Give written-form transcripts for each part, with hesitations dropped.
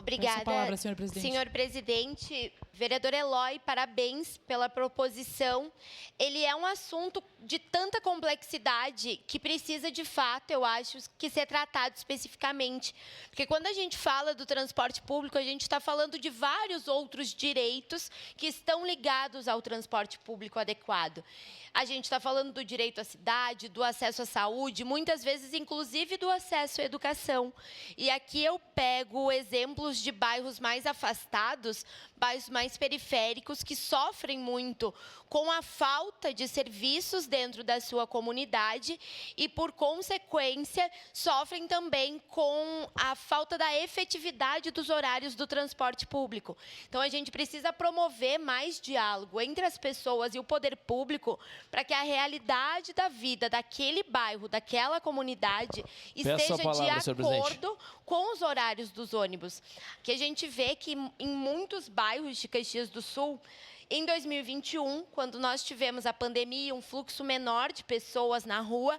Obrigada, palavra, senhor presidente. senhor presidente. Vereador Eloy, parabéns pela proposição. Ele é um assunto de tanta complexidade que precisa, de fato, eu acho, que ser tratado especificamente. Porque quando a gente fala do transporte público, a gente está falando de vários outros direitos que estão ligados ao transporte público adequado. A gente está falando do direito à cidade, do acesso à saúde, muitas vezes, inclusive, do acesso à educação. E aqui eu pego exemplos de bairros mais afastados, bairros mais periféricos, que sofrem muito com a falta de serviços dentro da sua comunidade e, por consequência, sofrem também com a falta da efetividade dos horários do transporte público. Então, a gente precisa promover mais diálogo entre as pessoas e o poder público para que a realidade da vida daquele bairro, daquela comunidade, esteja de acordo com os horários dos ônibus. Que a gente vê que em muitos bairros de Caxias do Sul, em 2021, quando nós tivemos a pandemia, um fluxo menor de pessoas na rua,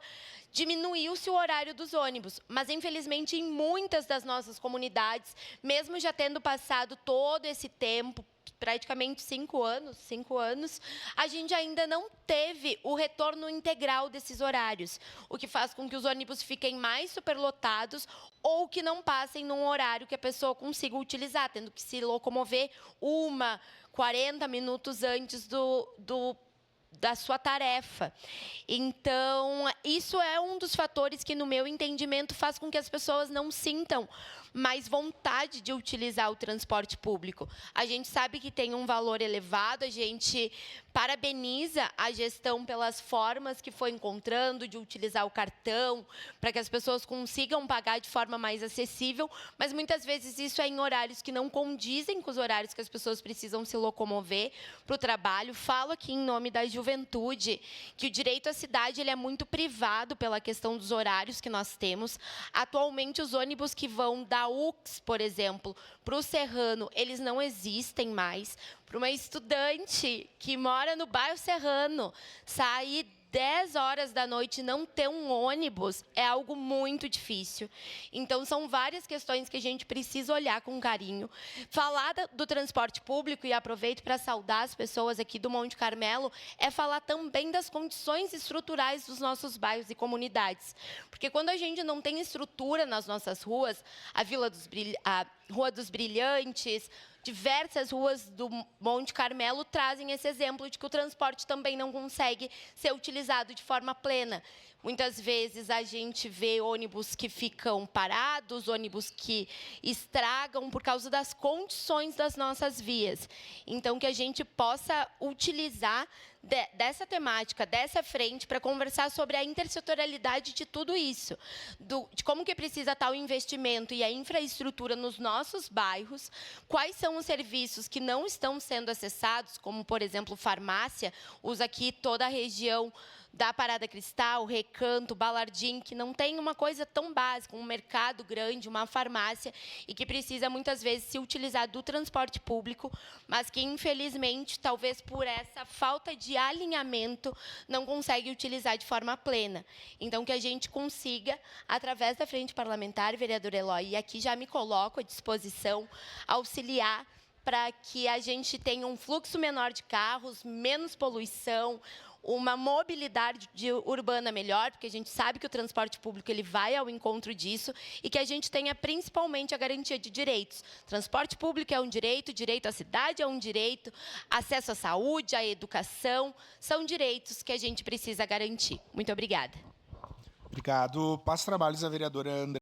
diminuiu-se o horário dos ônibus. Mas, infelizmente, em muitas das nossas comunidades, mesmo já tendo passado todo esse tempo, praticamente 5 anos, a gente ainda não teve o retorno integral desses horários, o que faz com que os ônibus fiquem mais superlotados ou que não passem num horário que a pessoa consiga utilizar, tendo que se locomover 40 minutos antes da sua tarefa. Então, isso é um dos fatores que, no meu entendimento, faz com que as pessoas não sintam mais vontade de utilizar o transporte público. A gente sabe que tem um valor elevado, a gente parabeniza a gestão pelas formas que foi encontrando de utilizar o cartão, para que as pessoas consigam pagar de forma mais acessível, mas muitas vezes isso é em horários que não condizem com os horários que as pessoas precisam se locomover para o trabalho. Falo aqui em nome da juventude que o direito à cidade ele é muito privado pela questão dos horários que nós temos. Atualmente, os ônibus que vão da UX, por exemplo, para o Serrano, eles não existem mais. Para uma estudante que mora no bairro Serrano, sair 10 horas da noite e não ter um ônibus é algo muito difícil. Então, são várias questões que a gente precisa olhar com carinho. Falar do transporte público, e aproveito para saudar as pessoas aqui do Monte Carmelo, é falar também das condições estruturais dos nossos bairros e comunidades. Porque quando a gente não tem estrutura nas nossas ruas, a Rua dos Brilhantes, diversas ruas do Monte Carmelo trazem esse exemplo de que o transporte também não consegue ser utilizado de forma plena. Muitas vezes a gente vê ônibus que ficam parados, ônibus que estragam por causa das condições das nossas vias. Então, que a gente possa utilizar dessa temática, dessa frente, para conversar sobre a intersetorialidade de tudo isso, de como que precisa estar o investimento e a infraestrutura nos nossos bairros, quais são os serviços que não estão sendo acessados, como, por exemplo, farmácia, usa aqui toda a região da Parada Cristal, Recanto, Balardim, que não tem uma coisa tão básica, um mercado grande, uma farmácia, e que precisa, muitas vezes, se utilizar do transporte público, mas que, infelizmente, talvez por essa falta de alinhamento, não consegue utilizar de forma plena. Então, que a gente consiga, através da Frente Parlamentar, vereador Eloy, e aqui já me coloco à disposição, auxiliar para que a gente tenha um fluxo menor de carros, menos poluição, uma mobilidade urbana melhor, porque a gente sabe que o transporte público ele vai ao encontro disso, e que a gente tenha principalmente a garantia de direitos. Transporte público é um direito, direito à cidade é um direito, acesso à saúde, à educação, são direitos que a gente precisa garantir. Muito obrigada. Obrigado. Passo trabalhos à vereadora André.